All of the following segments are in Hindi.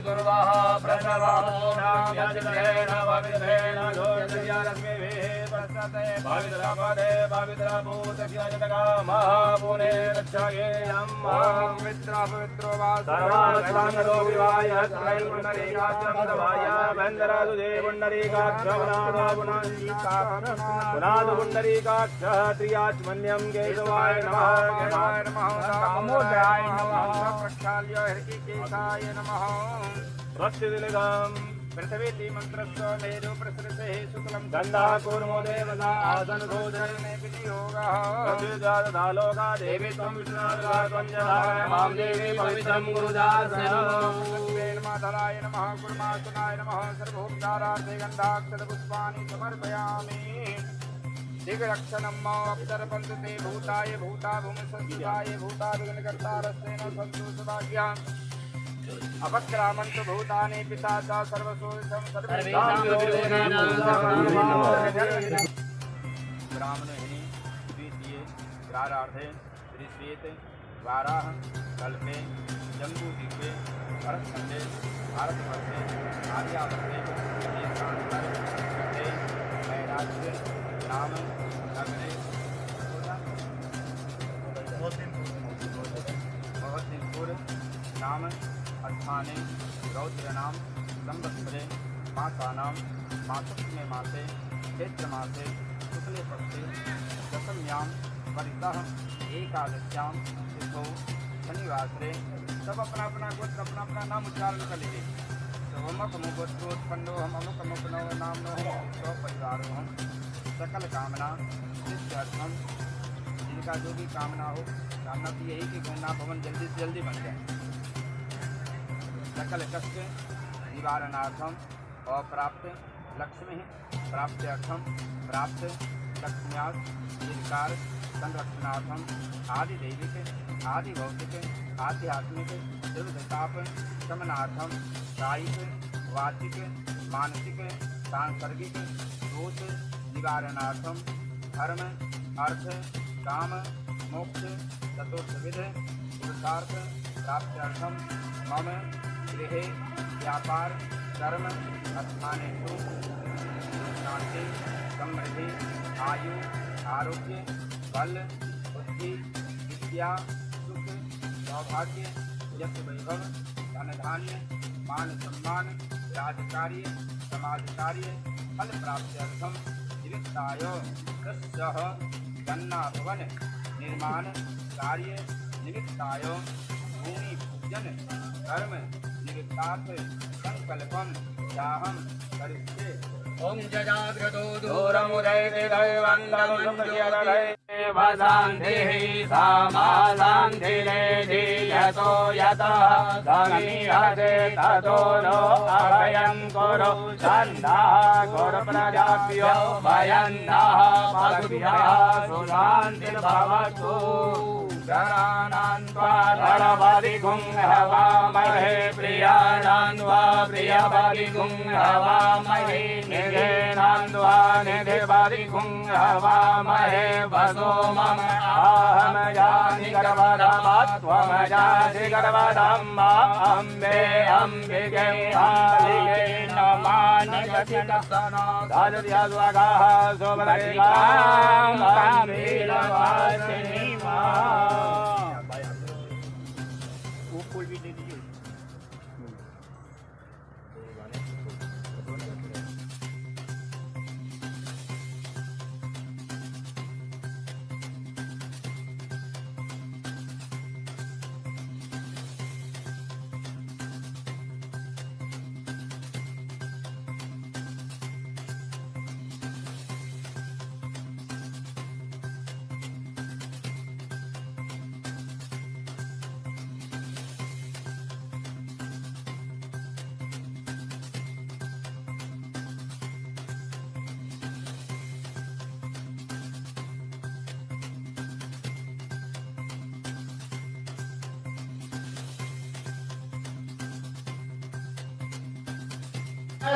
दुर्वाः प्रसवामोनाम्यजितेन पवित्रेण घोषयारश्मिभिः प्रसते पवित्रपदे पवित्रभूतस्यजतकामः पुने रक्षयेयम् पवित्रो वा सर्वासाङ्गो विवाय त्रैपुण्डरीकाक्षमदवाय वेन्दरादुजे पुनादु पुण्डरीकाक्षः त्रियाच्मन्यं केशवाय नमः दामोदराय नमः प्रक्षाल्य हृषिकेशाय नमः स्वस्तिदिलिगम् पृथ्वी मंत्रस्य मेरु प्रसृते शुक्लं गन्धः कूर्मो देवता आसन भोजने विनियोगः प्रत्युजातदालोका देवी त्वं विष्णुर्वात्वञ्जनाय मां देवी पवित्रं गुरुदासनम् माधराय नमः गुरुमासुनाय नमः सर्वोपचारार्थे गन्धाक्षतपुष्पाणि समर्पयामि दिग्रक्षणं मावप्तरपन्तु ते भूताय भूता भूमिसंस्थिताय भूता विघ्नकर्तारस्तेन सन्तु सदाज्ञा अपक्रामन्तु भूतानि पिता च सर्वसोऽसं ब्राह्मणहिनी द्वितीये प्रारार्धे त्रिश्वेते वाराह कल्पे जम्बूद्वीपे भरतखण्डे भारतवर्षे आर्यावर्ते देशान्तरे नैराज्ये नाम नगरे मोहद्दीनपुर नाम स्थाने रौद्रनाम संवत्सरे मासानां मासस्मे मासे चैत्रमासे शुक्ले पक्षे दशम्यां परितः एकादश्यां तिथौ शनिवासरे सब अपना अपना गोत्र अपना अपना नाम उच्चारण कर लीजिए। तो हम गोत्रोत्पन्नो हम अमुकमुपनो नामनो स्वपरिवारो हम सकल कामना सिद्ध्यर्थम जिनका जो भी कामना हो, कामना तो यही कि गंगा भवन जल्दी से जल्दी बन जाए। सकल कष्ट निवारणार्थम अप्राप्त लक्ष्मी प्राप्त्यर्थम प्राप्त लक्ष्म्यास दीर्घकाल संरक्षणार्थम आदि दैविक आदि भौतिक आध्यात्मिक दुर्दताप शमनार्थम कायिक वाचिक मानसिक सांसर्गिक दोष निवारणार्थम धर्म अर्थ काम मोक्ष चतुर्थविध पुरुषार्थ प्राप्त्यर्थम मम गृहे व्यापार कर्म स्थानेषु शांति समृद्धि आयु आरोग्य बल बुद्धि विद्या सुख सौभाग्य यश वैभव धन धान्य मान सम्मान राजकार्य समाज कार्य फल प्राप्त्यर्थम निमित्ताय तस्यः गन्ना भवन निर्माण कार्य निमित्ताय भूमि पूजन कर्म निमित्तार्थ संकल्पम चाहम करिष्ये। ओम जजाग्रतो दूरमुदयते दैवन्दमुदयते वसान्तिः समासान्तिरेधि यतो यतः समीहते ततो नो अभयं कुरु छन्दः कुरु प्रजाभ्यो भयन्दः पशुभ्यः सुशान्तिर्भवतु। गणानान्त्वा धनपतिगुं हवामहे प्रियाणान्त्वा प्रियपतिगुं हवामहे निधेनान्त्वा निधिपतिगुं हवामहे वसो मम अहं जानि गर्वधमत्वं जासि गर्वधम् अम्बे अम्बिके कालिके नमानि गतिकसनो धार्यस्वगः सुभद्रां कामिलवासिनी वो कोई भी दे दीजिए।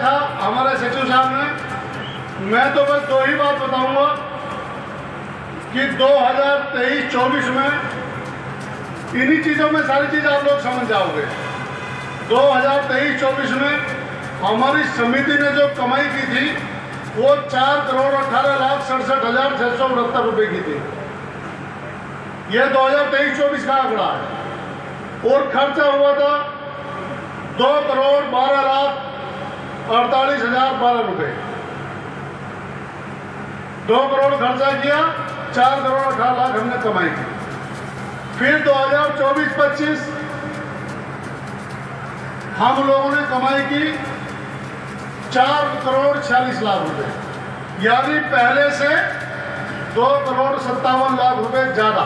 था हमारे सचिव साहब ने, मैं तो बस दो ही बात बताऊंगा कि 2023-24 में इन्हीं चीज़ों में सारी चीज़ आप लोग समझ जाओगे। 2023-24 में हमारी समिति ने जो कमाई की थी वो 4,18,67,669 रुपये की थी। यह 2023-24 का आंकड़ा है। और खर्चा हुआ था 2,12,48,012 रुपये। 2 करोड़ खर्चा किया, 4,18,00,000 हमने कमाई की। फिर 2024-25 हम लोगों ने कमाई की 4,46,00,000 रुपये, यानी पहले से 2,57,00,000 रुपये ज़्यादा।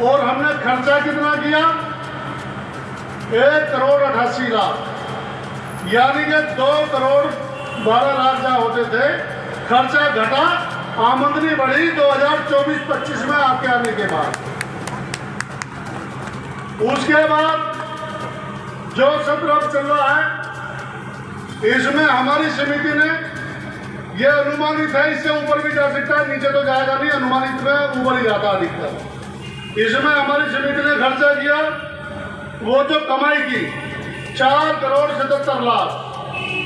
और हमने खर्चा कितना किया? 1,88,00,000, यानी कि 2,12,00,000 जहाँ होते थे खर्चा घटा, आमदनी बढ़ी 2024-25 में आपके आने के बाद। उसके बाद जो सत्र अब चल रहा है इसमें हमारी समिति ने यह अनुमानित है, इससे ऊपर भी जा सकता है, नीचे तो जाएगा नहीं, अनुमानित में ऊपर ही जाता अधिकतर। इसमें हमारी समिति ने खर्चा किया, वो जो कमाई की 4,77,00,000।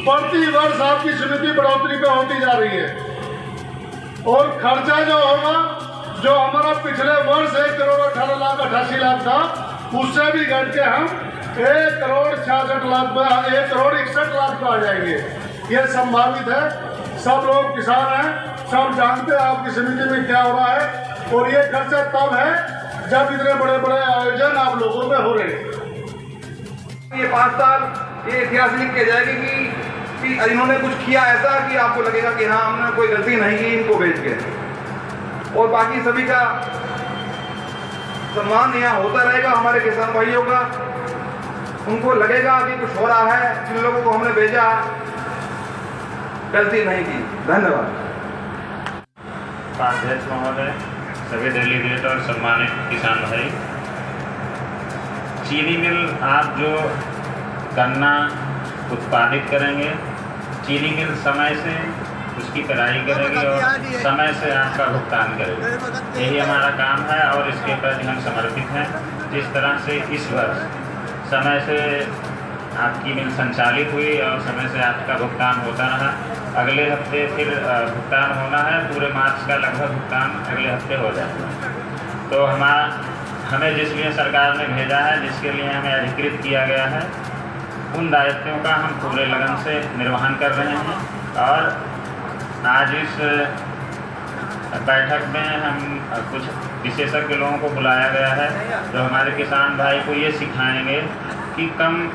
प्रति वर्ष आपकी समिति बढ़ोतरी पे होती जा रही है। और खर्चा जो होगा, जो हमारा पिछले वर्ष 1,18,88,00,000 था, उससे भी घट के हम 1,66,00,000 पे, 1,61,00,000 पे आ जाएंगे। ये संभावित है। सब लोग किसान हैं, सब जानते हैं आपकी समिति में क्या हो रहा है। और ये खर्चा तब है जब इतने बड़े बड़े आयोजन आप लोगों में हो रहे हैं। ये 5 साल ये इतिहास लिख के जाएगी कि इन्होंने कुछ किया ऐसा कि आपको लगेगा कि हाँ हमने कोई गलती नहीं की इनको बेच के। और बाकी सभी का सम्मान यहाँ होता रहेगा, हमारे किसान भाइयों का। उनको लगेगा कि कुछ हो रहा है, जिन लोगों को हमने भेजा गलती नहीं की। धन्यवाद। उपाध्यक्ष महोदय, सभी डेलीगेट और सम्मानित किसान भाई, चीनी मिल आप जो गन्ना उत्पादित करेंगे, चीनी मिल समय से उसकी पेराई करेगी और समय से आपका भुगतान करेगी। यही हमारा काम है और इसके प्रति हम समर्पित हैं। जिस तरह से इस वर्ष समय से आपकी मिल संचालित हुई और समय से आपका भुगतान होता रहा, अगले हफ्ते फिर भुगतान होना है। पूरे मार्च का लगभग भुगतान अगले हफ्ते हो जाएगा। तो हमें जिस लिए सरकार ने भेजा है, जिसके लिए हमें अधिकृत किया गया है, उन दायित्वों का हम पूरे लगन से निर्वहन कर रहे हैं। और आज इस बैठक में हम कुछ विशेषज्ञ लोगों को बुलाया गया है जो हमारे किसान भाई को ये सिखाएंगे कि कम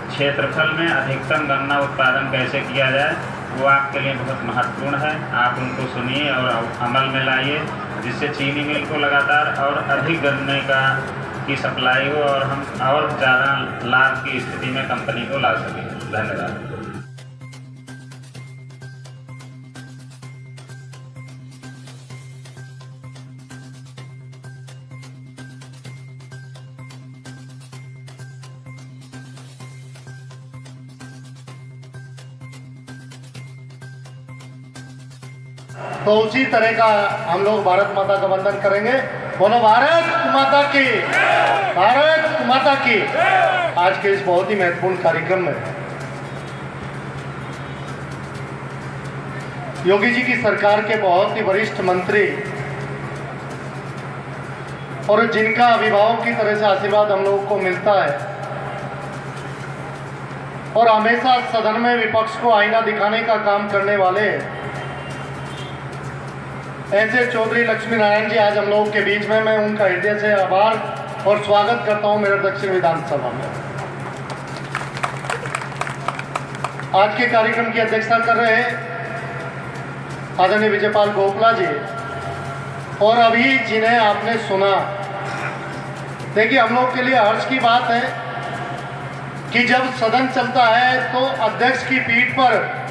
क्षेत्रफल में अधिकतम गन्ना उत्पादन कैसे किया जाए। वो आपके लिए बहुत महत्वपूर्ण है। आप उनको सुनिए और अमल में लाइए, जिससे चीनी मिल को लगातार और अधिक गन्ने की सप्लाई हो और हम और ज़्यादा लाभ की स्थिति में कंपनी को ला सकें। धन्यवाद। तो उसी तरह का हम लोग भारत माता का वंदन करेंगे। बोलो भारत माता की, भारत माता की। आज के इस बहुत ही महत्वपूर्ण कार्यक्रम में योगी जी की सरकार के बहुत ही वरिष्ठ मंत्री और जिनका अभिभावक की तरह से आशीर्वाद हम लोगों को मिलता है और हमेशा सदन में विपक्ष को आईना दिखाने का काम करने वाले ऐसे चौधरी लक्ष्मी नारायण जी आज हम लोगों के बीच में, मैं उनका हृदय से आभार और स्वागत करता हूं मेरे दक्षिण विधानसभा में। आज के कार्यक्रम की अध्यक्षता कर रहे हैं आदरणीय विजयपाल गोखला जी और अभी जिन्हें आपने सुना। देखिए, हम लोग के लिए हर्ष की बात है कि जब सदन चलता है तो अध्यक्ष की पीठ पर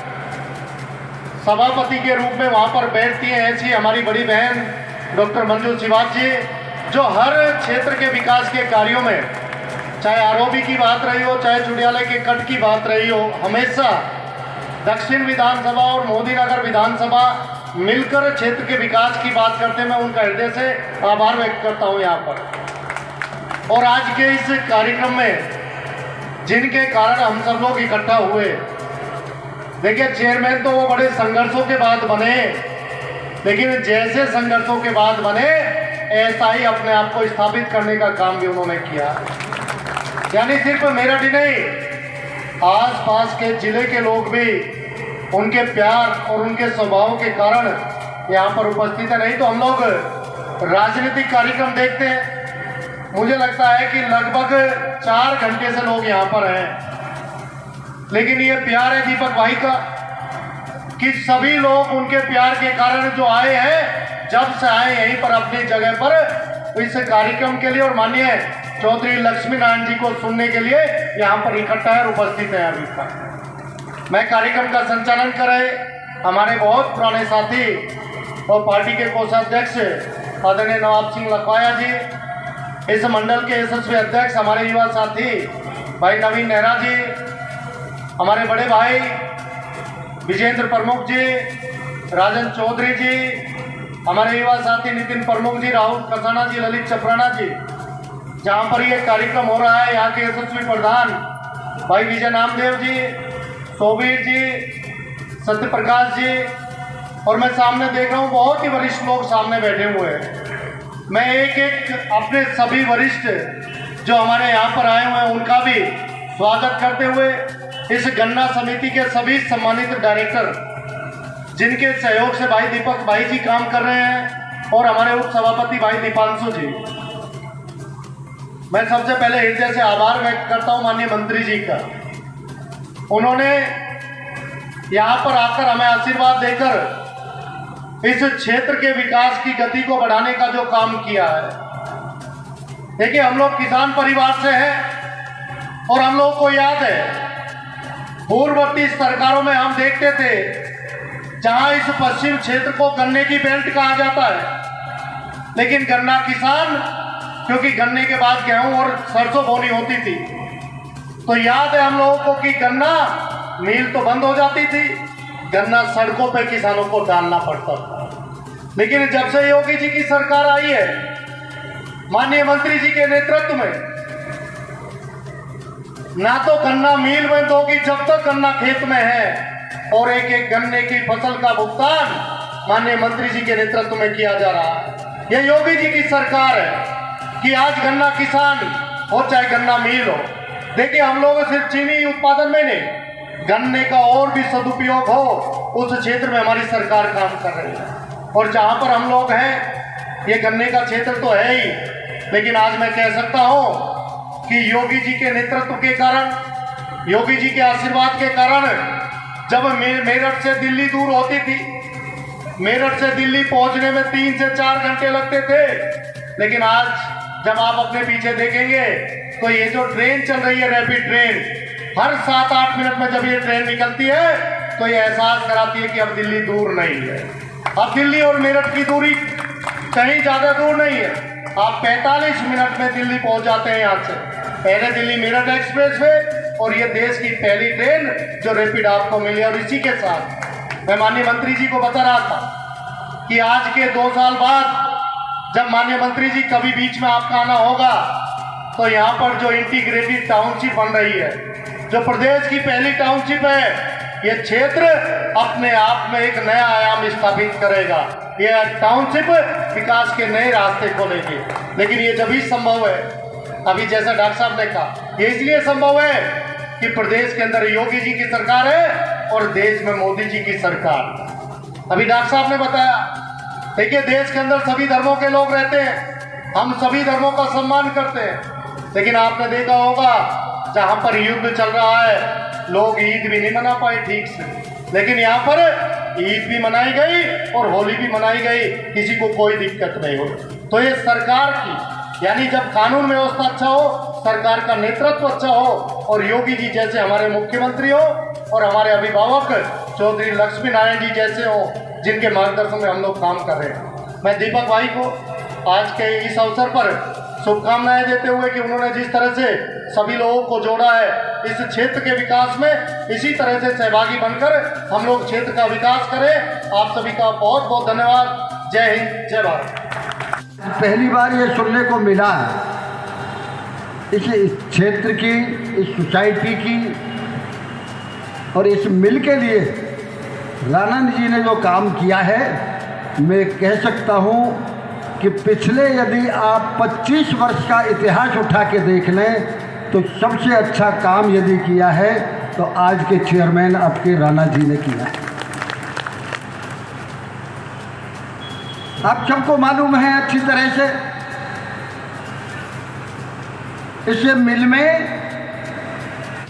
सभापति के रूप में वहाँ पर बैठती हैं ऐसी हमारी बड़ी बहन डॉक्टर मंजू सिवाज जी, जो हर क्षेत्र के विकास के कार्यों में, चाहे आरओबी की बात रही हो, चाहे चुड़ियाले के कट की बात रही हो, हमेशा दक्षिण विधानसभा और मोदी नगर विधानसभा मिलकर क्षेत्र के विकास की बात करते, मैं उनका हृदय से आभार व्यक्त करता हूँ यहाँ पर। और आज के इस कार्यक्रम में जिनके कारण हम सब लोग इकट्ठा हुए। देखिए, चेयरमैन तो वो बड़े संघर्षों के बाद बने, लेकिन जैसे संघर्षों के बाद बने ऐसा ही अपने आप को स्थापित करने का काम भी उन्होंने किया। यानी सिर्फ मेरठ ही नहीं, आसपास के जिले के लोग भी उनके प्यार और उनके स्वभाव के कारण यहाँ पर उपस्थित है। नहीं तो हम लोग राजनीतिक कार्यक्रम देखते हैं, मुझे लगता है कि लगभग 4 घंटे से लोग यहाँ पर हैं। लेकिन ये प्यार है दीपक भाई का कि सभी लोग उनके प्यार के कारण जो आए हैं, जब से आए यहीं पर अपनी जगह पर इस कार्यक्रम के लिए और माननीय चौधरी लक्ष्मी नारायण जी को सुनने के लिए यहाँ पर इकट्ठा है, उपस्थित है अभी तक। मैं कार्यक्रम का संचालन कर रहे हमारे बहुत पुराने साथी और पार्टी के कोषाध्यक्ष आदरणीय नवाब सिंह लखवाया जी, इस मंडल के यशस्वी अध्यक्ष हमारे युवा साथी भाई नवीन नेहरा जी, हमारे बड़े भाई विजेंद्र प्रमुख जी, राजन चौधरी जी, हमारे युवा साथी नितिन प्रमुख जी, राहुल कसाना जी, ललित चपराना जी। जहाँ पर ये कार्यक्रम हो रहा है, यहाँ के यशस्वी प्रधान भाई विजय नामदेव जी, सोबीर जी, सत्य प्रकाश जी, और मैं सामने देख रहा हूँ बहुत ही वरिष्ठ लोग सामने बैठे हुए हैं। मैं एक एक अपने सभी वरिष्ठ जो हमारे यहाँ पर आए हुए हैं उनका भी स्वागत करते हुए इस गन्ना समिति के सभी सम्मानित डायरेक्टर जिनके सहयोग से भाई दीपक भाई जी काम कर रहे हैं और हमारे उप सभापति भाई दीपांशु जी, मैं सबसे पहले हृदय से आभार व्यक्त करता हूँ माननीय मंत्री जी का। उन्होंने यहाँ पर आकर हमें आशीर्वाद देकर इस क्षेत्र के विकास की गति को बढ़ाने का जो काम किया है। देखिए, हम लोग किसान परिवार से हैं और हम लोग को याद है पूर्ववर्ती सरकारों में हम देखते थे जहां इस पश्चिम क्षेत्र को गन्ने की बेल्ट कहा जाता है, लेकिन गन्ना किसान, क्योंकि गन्ने के बाद गेहूं और सरसों बोनी होती थी, तो याद है हम लोगों को कि गन्ना मिल तो बंद हो जाती थी, गन्ना सड़कों पे किसानों को डालना पड़ता था। लेकिन जब से योगी जी की सरकार आई है माननीय मंत्री जी के नेतृत्व में, ना तो गन्ना मिल बंद होगी जब तक गन्ना खेत में है, और एक एक गन्ने की फसल का भुगतान माननीय मंत्री जी के नेतृत्व में किया जा रहा है। यह योगी जी की सरकार है कि आज गन्ना किसान हो चाहे गन्ना मिल हो। देखिए, हम लोग सिर्फ चीनी उत्पादन में नहीं, गन्ने का और भी सदुपयोग हो उस क्षेत्र में हमारी सरकार काम कर रही है। और जहाँ पर हम लोग हैं ये गन्ने का क्षेत्र तो है ही, लेकिन आज मैं कह सकता हूँ कि योगी जी के नेतृत्व के कारण, योगी जी के आशीर्वाद के कारण, जब मेरठ से दिल्ली दूर होती थी, मेरठ से दिल्ली पहुँचने में 3 से 4 घंटे लगते थे, लेकिन आज जब आप अपने पीछे देखेंगे तो ये जो ट्रेन चल रही है रैपिड ट्रेन, हर 7-8 मिनट में जब ये ट्रेन निकलती है तो ये एहसास कराती है कि अब दिल्ली दूर नहीं है। अब दिल्ली और मेरठ की दूरी कहीं ज़्यादा दूर नहीं है, आप 45 मिनट में दिल्ली पहुंच जाते हैं यहाँ से। पहले दिल्ली मेरठ एक्सप्रेस वे, और ये देश की पहली ट्रेन जो रैपिड आपको मिली। और इसी के साथ मैं माननीय मंत्री जी को बता रहा था कि आज के 2 साल बाद जब माननीय मंत्री जी कभी बीच में आपका आना होगा तो यहाँ पर जो इंटीग्रेटेड टाउनशिप बन रही है, जो प्रदेश की पहली टाउनशिप है, ये क्षेत्र अपने आप में एक नया आयाम स्थापित करेगा। ये टाउनशिप विकास के नए रास्ते खोलेगी। लेकिन ये जब भी संभव है, अभी जैसा डॉक्टर साहब ने कहा, ये इसलिए संभव है कि प्रदेश के अंदर योगी जी की सरकार है और देश में मोदी जी की सरकार। अभी डॉक्टर साहब ने बताया, देखिए देश के अंदर सभी धर्मों के लोग रहते हैं, हम सभी धर्मों का सम्मान करते हैं, लेकिन आपने देखा होगा जहाँ पर युद्ध चल रहा है लोग ईद भी नहीं मना पाए ठीक से, लेकिन यहाँ पर ईद भी मनाई गई और होली भी मनाई गई, किसी को कोई दिक्कत नहीं हो। तो ये सरकार की, यानी जब कानून व्यवस्था अच्छा हो, सरकार का नेतृत्व अच्छा हो, और योगी जी जैसे हमारे मुख्यमंत्री हो और हमारे अभिभावक चौधरी लक्ष्मी नारायण जी जैसे हो, जिनके मार्गदर्शन में हम लोग काम कर रहे हैं। मैं दीपक भाई को आज के इस अवसर पर शुभकामनाएं देते हुए कि उन्होंने जिस तरह से सभी लोगों को जोड़ा है इस क्षेत्र के विकास में, इसी तरह से सहभागी बनकर हम लोग क्षेत्र का विकास करें। आप सभी का बहुत बहुत धन्यवाद। जय हिंद, जय भारत। पहली बार ये सुनने को मिला है इस क्षेत्र की इस सोसाइटी की और इस मिल के लिए राणा जी ने जो काम किया है, मैं कह सकता हूँ कि पिछले यदि आप 25 वर्ष का इतिहास उठा के देख लें तो सबसे अच्छा काम यदि किया है तो आज के चेयरमैन आपके राणा जी ने किया है। आप सबको मालूम है अच्छी तरह से, इस मिल में